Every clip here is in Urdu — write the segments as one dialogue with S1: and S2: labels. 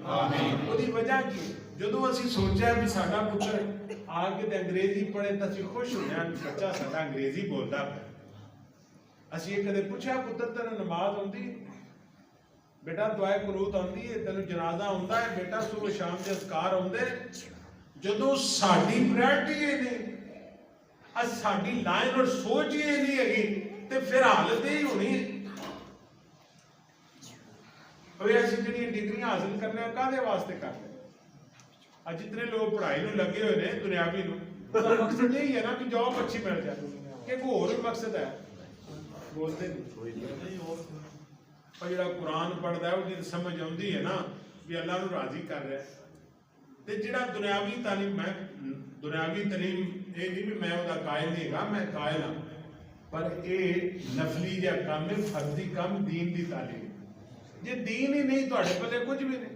S1: ਉਹਦੀ ਵਜ੍ਹਾ ਕੀ? ਜਦੋਂ ਅਸੀਂ ਸੋਚਿਆ ਵੀ ਸਾਡਾ ਪੁੱਤਰ ਆ ਕੇ ਤੇ ਅੰਗਰੇਜ਼ੀ ਪੜ੍ਹੇ ਤਾਂ ਅਸੀਂ ਖੁਸ਼ ਹੋਏ ਹਾਂ ਕਿ ਬੱਚਾ ਸਾਡਾ ਅੰਗਰੇਜ਼ੀ ਬੋਲਦਾ ਪਿਆ। ਅਸੀਂ ਕਦੇ ਪੁੱਛਿਆ ਪੁੱਤਰ ਤੈਨੂੰ ਨਮਾਜ਼ ਆਉਂਦੀ, ਬੇਟਾ ਦੁਆਏ ਕੁਨੂਤ ਆਉਂਦੀ ਹੈ, ਤੈਨੂੰ ਜਨਾਜ਼ਾ ਆਉਂਦਾ ਹੈ ਬੇਟਾ, ਸੁਬਹ ਸ਼ਾਮ ਦੇ ਅਜ਼ਕਾਰ ਆਉਂਦੇ? ਜਦੋਂ ਸਾਡੀ ਪ੍ਰਾਇਰਟੀ ਇਹ ਨਹੀਂ, ਅੱਜ ਸਾਡੀ ਲਾਈਨ ਔਰ ਸੋਚ ਹੀ ਇਹ ਨਹੀਂ ਹੈਗੀ ਤੇ ਫਿਰ ਹਾਲਤ ਇਹ ਹੀ ਹੋਣੀ। ਅਸੀਂ ਜਿਹੜੀਆਂ ਡਿਗਰੀਆਂ ਹਾਸਿਲ ਕਰਨੇ ਆ ਕਾਹਦੇ ਵਾਸਤੇ ਕਰਦੇ? ਅੱਜ ਜਿਤਨੇ ਲੋਕ ਪੜ੍ਹਾਈ ਨੂੰ ਲੱਗੇ ਹੋਏ ਨੇ ਦੁਨਿਆਵੀ ਨੂੰ, ਉਹਦਾ ਮਕਸਦ ਇਹ ਹੀ ਹੈ ਨਾ ਕਿ ਜੌਬ ਅੱਛੀ ਮਿਲ ਜਾਏ, ਕਿ ਕੋਈ ਹੋਰ ਵੀ ਮਕਸਦ ਹੈ? ਬੋਲਦੇ ਨਹੀਂ। ਪਰ ਜਿਹੜਾ ਕੁਰਾਨ ਪੜ੍ਹਦਾ ਉਹਦੀ ਸਮਝ ਆਉਂਦੀ ਹੈ ਨਾ ਵੀ ਅੱਲਾ ਨੂੰ ਰਾਜ਼ੀ ਕਰ ਰਿਹਾ। ਤੇ ਜਿਹੜਾ ਦੁਨਿਆਵੀ ਤਾਲੀਮ, ਮੈਂ ਦੁਨਿਆਵੀ ਤਾਲੀਮ ਇਹ ਨਹੀਂ ਵੀ ਮੈਂ ਉਹਦਾ ਕਾਇਲ ਨਹੀਂ ਹੈਗਾ, ਮੈਂ ਕਾਇਲ ਹਾਂ, ਪਰ ਇਹ ਨਫਲੀ ਜਿਹਾ ਕੰਮ ਹੈ, ਫਰਜ਼ੀ ਕੰਮ ਦੀਨ ਦੀ ਤਾਲੀਮ। ਜੇ ਦੀਨ ਹੀ ਨਹੀਂ ਤੁਹਾਡੇ ਪੱਲੇ ਕੁਝ ਵੀ ਨਹੀਂ।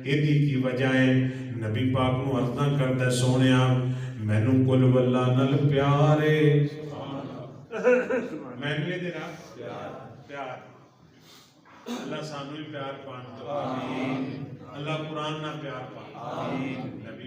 S1: ਇਹਦੀ ਕੀ ਵਜ੍ਹਾ ਹੈ? ਨਬੀ ਪਾਕ ਨੂੰ ਅਰਜ਼ਾਂ ਕਰਦਾ, ਸੋਹਣਿਆ ਮੈਨੂੰ ਕੁਲ ਵੱਲਾ ਨਾਲ ਪਿਆਰ ਹੈ, ਮੈਨੂੰ ਇਹਦੇ ਨਾਲ ਪਿਆਰ। ਅੱਲਾ ਸਾਨੂੰ ਵੀ ਪਿਆਰ ਪਾਣ ਤੋਂ ਆਮੀਨ। ਅੱਲਾ ਕੁਰਾਨ ਨਾਲ ਪਿਆਰ ਪਾਣ। ਨਬੀ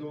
S1: 2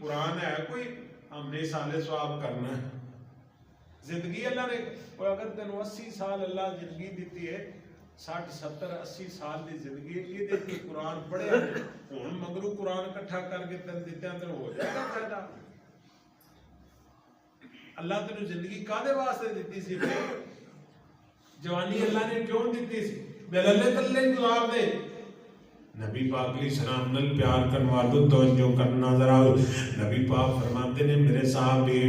S1: قرآن ہے کوئی ہم نے سال سواب کرنا ہے زندگی اللہ نے اگر تینوں 80 سال اللہ زندگی دیتی ہے 60 70 80 سال دی زندگی یہ دیکھ قرآن پڑھے ہوں مگرو قرآن کٹھا کر کے تین دیتے ہیں ہو جائے گا فائدہ اللہ تینوں زندگی کادے واسطے دیتی سی جوانی اللہ نے کیوں دیتی سی بللے تلے گزار دے نبی پاک علیہ السلام نل پیار کروا دو توجہ کرنا ذرا نبی پاک فرماتے نے میرے صحابی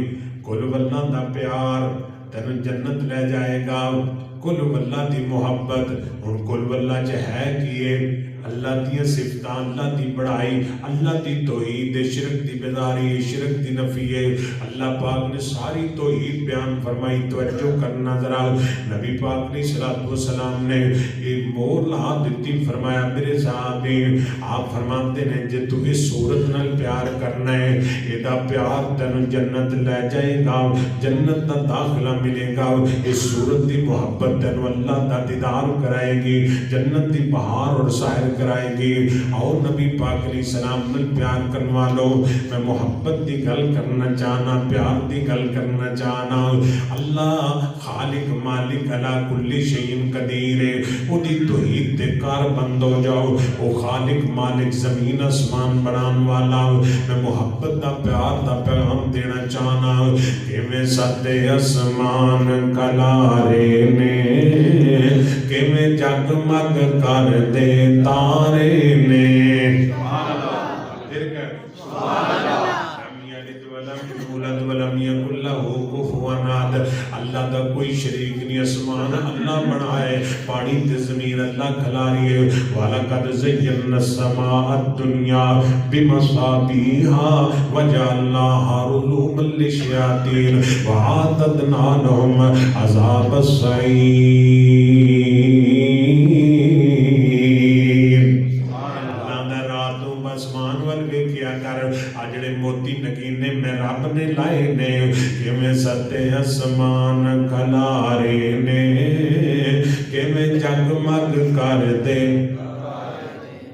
S1: کل واللہ دا پیار تینوں جنت لے جائے گا کل واللہ دی محبت اور کل واللہ چ ہے کیے اللہ دی صفتاں اللہ دی بڑائی اللہ دی توحید شرک دی بیداری شرک دی نفی اللہ پاک نے ساری توحید بیان فرمائی توجہ کرنا ذرا نبی پاک علیہ الصلوۃ والسلام نے یہ مور لا دیتی فرمایا میرے صحابی آپ فرماتے ہیں جے تو اس صورت نال پیار کرنا ہے ایدا پیار تینوں جنت لے جائے گا جنت دا داخلہ ملے گا اس صورت دی محبت تینوں اللہ دا دیدار کرائے گی جنت دی بہار اور سائر کرائے گی اور نبی پاک علیہ السلام نے پیار کروا لو میں محبت دی گل کرنا چاہنا پیار دی گل کرنا چاہنا اللہ خالق مالک علی کل شیء قدیر ہے او دی توحید تے کار بند ہو جاؤ او خالق مالک زمین آسمان بنان والا میں محبت دا پیار دا پیغام دینا چاہنا کہ میں ستے آسمان کلارے نے کہ میں جگمگ کر دے تارے نے اللہ دا کوئی شریک نہیں اسمان اللہ بنائے پانی تے زمین اللہ کھلاری ہے وَلَقَدْ زَيَّنَّا السَّمَاءَ الدُّنْيَا بِمَصَابِيحَا وَجَعَلْنَاهَا رُجُومًا لِلشَّيَاطِينِ وَأَعْتَدْنَا لَهُمْ عَذَابَ السَّعِيرِ آجڑے موتی نگینے میں رب نے لائے نے کہ میں ستے اسمان کھلارے نے کہ میں جگمگ کر دے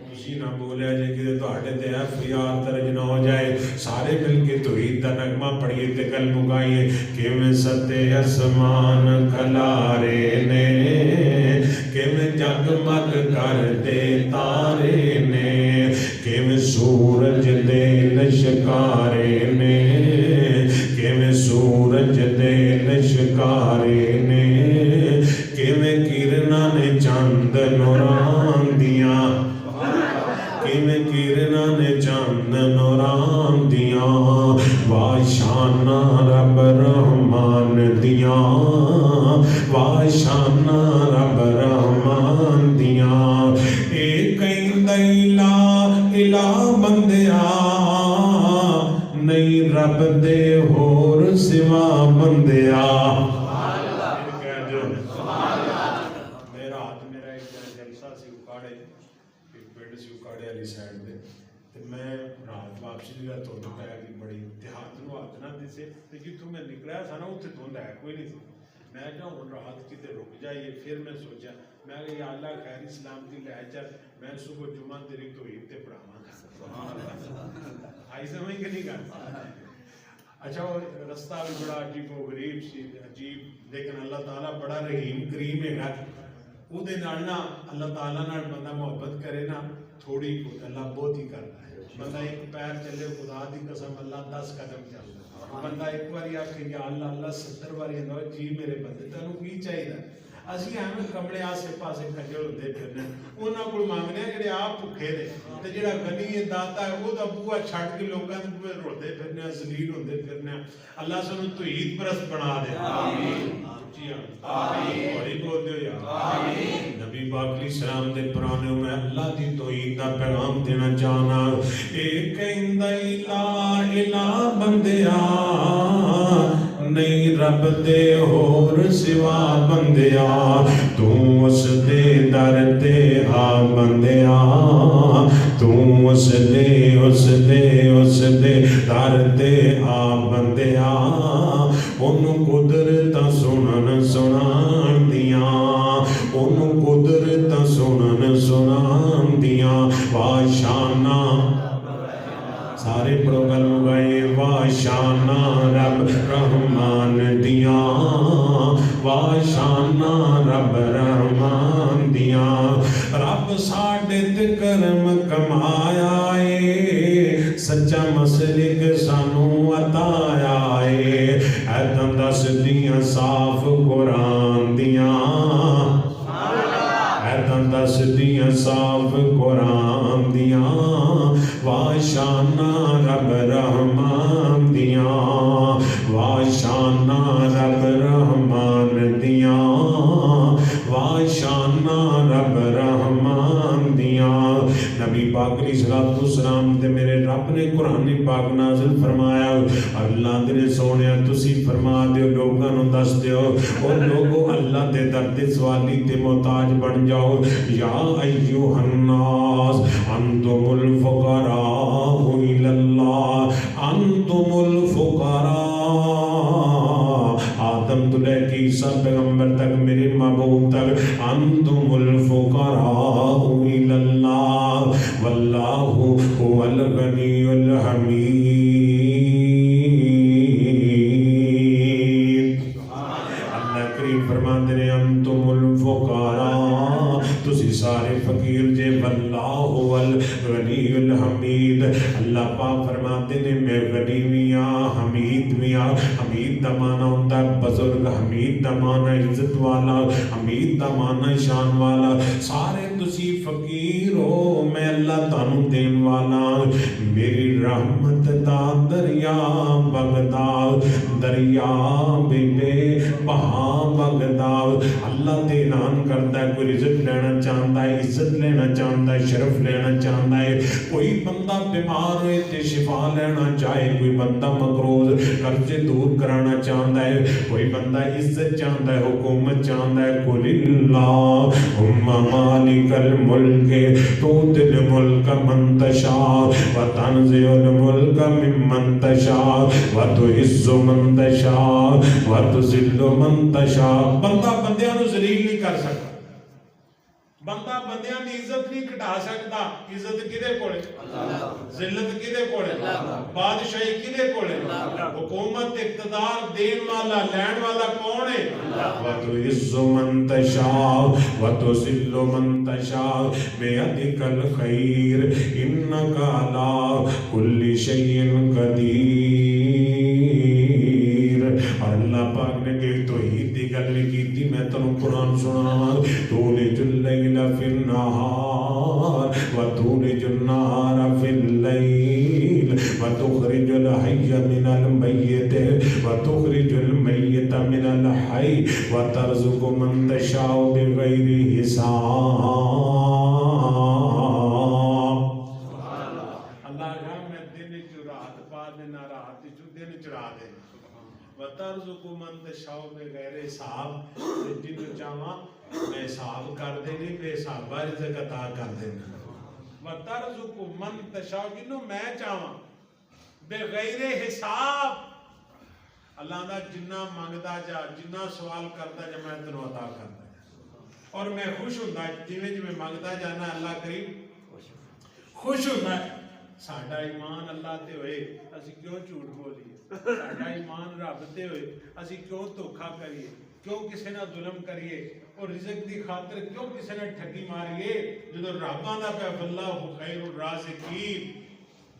S1: تسی نہ بولیا جے کہ تو ہٹے دے فیار درج نہ ہو جائے سارے مل کے توحید دا نغمہ پڑھیے تے گل مگائیے کہ میں ستے اسمان کھلارے نے کہ میں جگمگ کر دے تارے نے کہ میں سورج دے لشکارے نے کہ میں سورج دے لشکارے نے کہ میں کرنا نے چاند نوران دیاں کہ میں کرنا نے چاند نوران دیاں واشانہ رب رحمان دیاں واشانہ رب رحمان دیاں ایک دائلہ الہ بندیا نہیں رب دے ہور سوا بندیا میرا ہاتھ میرا ایک جلسہ سی اکاڑے ایک پنڈ سی اکاڑے علی سائڈ دے تے میں رات واپسی لگا تو پایا کہ بڑی دیہات نو ہاتھ نہ دسے تے جتوں میں نکلیا سا نا اتنے دھند ہے کوئی نہیں سی میں کہا ہوں رات کتے رک جائیے پھر میں سوچا میں کہا یا اللہ خیر اسلام کی لے چل میں صبح جمعہ تیری توحید تے پڑھاواں آئی سمجھ کے نہیں کرتا اچھا وہ رستہ بھی بڑا عجیب و غریب سی عجیب لیکن اللہ تعالیٰ بڑا رحیم کریم ہے گا وہ دے نالنا اللہ تعالیٰ نال بندہ محبت کرے نا تھوڑی کو اللہ بہت ہی کرتا ہے بندہ ایک پیر چلے خدا دی قسم اللہ 10 قدم چلتا بندہ ایک باری آکھے یا اللہ اللہ 70 باری اندر جی میرے بندے تینوں کی چاہیے اسی ہمیں کمڑے آسے پاسے کھجڑ ہوتے پھرنے انہاں کو مانگنے ہیں جڑے آپ بھوکے نے تے جڑا غنی ہے داتا ہے وہ دا بوا چھڈ کے لوکاں دے بوئے روتے پھرنے ذلیل ہوندے پھرنے اللہ سانوں توحید پرست بنا دے آمین جی آمین بڑی بول دیو یا آمین نبی پاک علیہ السلام دے پرانے میں اللہ دی توحید دا پیغام دینا چاہنا ایک الہ الہ بندیا نہیں رب دے ہور سوا بندیا تو اس دے در تے آ بندیا تو اس دے در تے آ بندیا انہوں قدرتاں سنن سنان دیاں انہوں قدرتاں سنن دیاں واشانہ سارے پڑھو گل مگائے
S2: واشانا رب رحمان دیاں واشانا رب رحمان دیاں رب ساڈے تے کرم کمایا اے سچا مسلک سانو عطایا اے ایتاں دس دیاں صاف قرآن دیاں ایتاں دس دیاں صاف قرآن دیاں واشانا رب رحمان دیاں واشانا رب رحمان دیاں واشانا رب رحمان دیاں نبی پاک علیہ الصلوۃ والسلام تے میرے رب نے قرآن پاک نازل فرمایا اللہ دے سونیا تسی فرما دیو لوگاں نوں دس دیو او لوگو اللہ دے در تے سوالی تے محتاج بن جاؤ یا ایھا الناس انتم الفقراء الی اللہ انتم الفقراء آدم تو لے کے عیسیٰ پیغمبر تک میرے محبوب تک انتم الفقراء الی اللہ واللہ هو الغنی الحمید اللہ کریم فرماتے ہیں انتم الفقراء تسی سارے فقیر جے واللہ هو الغنی الحمید اللہ پاک فرماتے ہیں میں غنی بھی ہاں حمید بھی ہاں حمید دا معنی ہوتا ہے بزرگ حمید دا معنی عزت والا حمید دا معنی شان والا سارے تسی فقیر ہو میں اللہ تانوں دین والا میری رحمت دا دریا بغدا دریا بے بہا بغدا اللہ دے اعلان کرتا ہے کوئی رزق لینا چاہتا ہے عزت لینا چاہتا ہے شرف لینا چاہتا ہے کوئی بندہ بیمار ہوئے تے شفا لینا چاہے کوئی بندہ مقروض قرضے دور کرانا چاہتا ہے کوئی بندہ عزت چاہتا ہے حکومت چاہتا ہے قل اللہم مالک الملک تؤتی الملک من تشاء وتنزع الملک ممن تشاء وتعز من تشاء وتذل من تشاء بندہ بندیاں نوں ذلیل نہیں کر سکتا بندہ بندیاں دی عزت نہیں گھٹا سکتا عزت کدے کول ہے ذلت کدے کول ہے بادشاہی کدے کول ہے حکومت اقتدار دین والا لین والا کون ہے وتعز من تشاء وتذل من تشاء بیدک الخیر انک علی کل شیء قدیر اور اللہ پاک نے کہ توحید دی گل کی تھی میں تنوں قرآن سناواں تولج اللیل فی النہار وتولج النہار فی اللیل وتخرج الحی من المیت وتخرج المیت من الحی وترزق من تشاء بغیر حساب اللہ کہا میں دن چرات پا دینا رات دن چڑھا دے وترزق من تشاء بغیر حساب جن چاہواں میں حساب کر دینی بے حساب رزق عطا کر دینا وترزق من تشاء جنوں میں چاہواں بغیر حساب اللہ دا جنہ منگدا جا جنہ سوال کردا جا میں تینوں عطا کردا اور میں خوش ہوندا جویں جویں منگدا جانا اللہ کریم خوش ہوندا ہے ساڈا ایمان اللہ تے ہوئے اسی کیوں جھوٹ بولیے ساڈا ایمان رب تے ہوئے اسی کیوں دھوکا کریے کیوں کسی نہ ظلم کریے اور رزق دی خاطر کیوں کسی نے ٹھگی ماریے جدو رب آندا پیا واللہ خیر الرازقین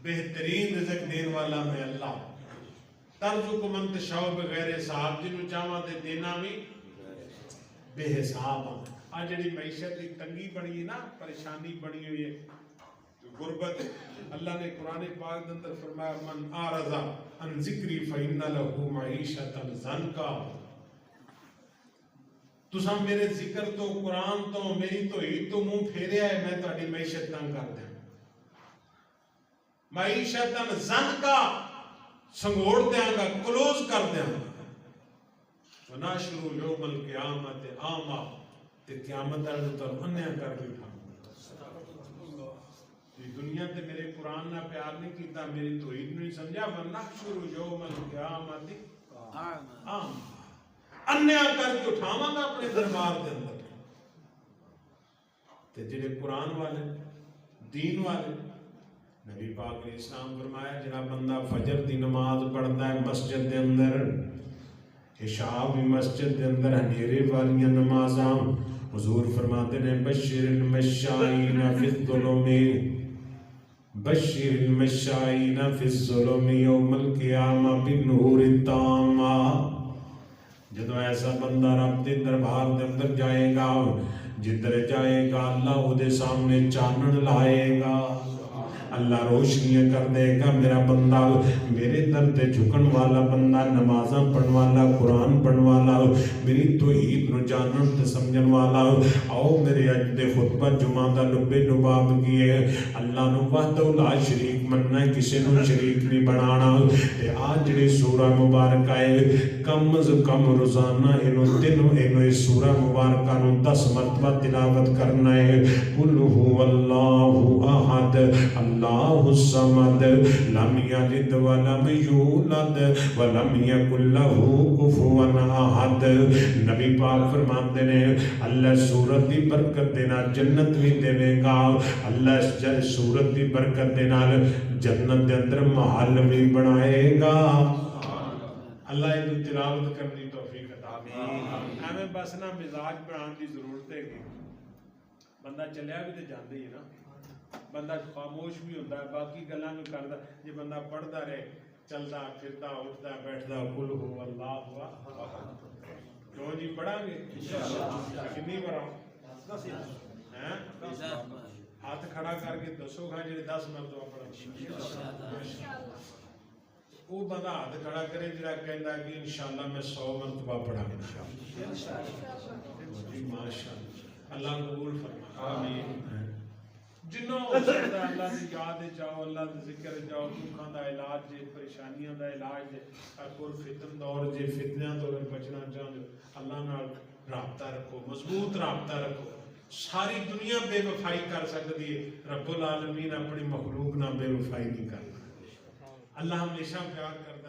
S2: بہترین رزق دین والا میں اللہ ترزق من تشاء بغیر حساب جنوں چاہواں تے دینا بھی بے حساب آ جڑی معیشت دی تنگی بنی ہے نا پریشانی بنی ہوئی ہے غربت اللہ نے قرآن پاک کے اندر فرمایا من اعرض عن ذکری فإن له معیشۃ ضنکا تساں میرے ذکر تو قرآن تو میری توحید تو منہ پھیریا ہے میں تہاڈی معیشت تنگ کر دیں معیشۃ ضنکا سنگوڑ دیاں گا کلوز کر دیاں گا وناشر یوم القیامت اعمی تے قیامت والے تو انیا کر کے اٹھاؤں دنیا تے میرے قرآن نہ پیار نہیں کیتا میری توحید نہیں سمجھا ونحشر یوم القیامت اعمی انیا کر کے اٹھاواں گا اپنے دربار دے اندر تے جڑے قرآن والے دین والے نبی پاک نے اسلام فرمایا جڑا بندہ فجر دی نماز پڑھتا ہے مسجد دے اندر، عشاء بھی مسجد دے اندر، ہنیرے والیاں نمازاں، حضور فرماتے ہیں بشر المشائین فی الظلم، بشر المشائین فی الظلم یوم القیامہ بالنور التام۔ جدو ایسا بندہ رب دے دربار دے اندر جائے گا، جدھر جائے گا اللہ وہ دے سامنے چانن لائے گا، اللہ روشنیاں کر دے گا، میرا بندہ میرے در تے جھکن والا بندہ، نمازاں پڑھن والا، قرآن پڑھن والا، میری توحید نو جانن تے سمجھن والا، آؤ میرے اج دے خطبہ جمعہ دا لبے لباب کیے اللہ نو وحدہ لا شریک مننا ہے، کسی نو شریک نہیں بنانا۔ تے آج جڑی سورہ مبارکہ ہے کم از کم روزانہ اینو سورہ مبارکہ نو 10 مرتبہ تلاوت کرنا ہے۔ قل هو اللہ احد اللہ الصمد لم یلد ولم یولد ولم یکن لہ کفوا احد۔ نبی پاک فرماتے ہیں اللہ سورت دی برکت دے نال جنت بھی دے گا، اللہ سورت دی برکت دے نال جنت دے اندر محل بھی بنائے گا۔ اللہ یہ تلاوت کرنی توفیق عطا فرمائے۔ ہمیں بس نا مزاج بنانے کی ضرورت ہے کہ بندہ چلیا بھی تو جاندے ہی نا، بندہ خاموش بھی ہوتا ہے، باقی گلاں بھی کرتا، جی بندہ پڑھتا رہے، چلتا پھرتا اٹھتا بیٹھتا، قل هو اللہ احد۔ کیوں جی پڑھا گے کنی بڑھاؤ ہاتھ کھڑا کر کے دسو گا جی 10 مرتبہ پڑھا، وہ بندہ ہاتھ کھڑا کرے جڑا کہندا کہ انشاءاللہ میں 100 مرتبہ پڑھا گا ماشاءاللہ۔ اللہ قبول فرمائے آمین۔ جنوں ہو سکتا ہے اللہ دی یاد جاؤ، اللہ دی ذکر جاؤ، دکھاں دا علاج جے، پریشانیاں دا علاج جے، اور فتن دور جے، فتنیاں تو اگر بچنا چاہتے اللہ نال رابطہ رکھو، مضبوط رابطہ رکھو۔ ساری دنیا بے وفائی کر سکتی ہے، رب العالمین اپنی مخلوق نہ بے وفائی نہیں کرتا۔ اللہ ہمیشہ پیار کرتا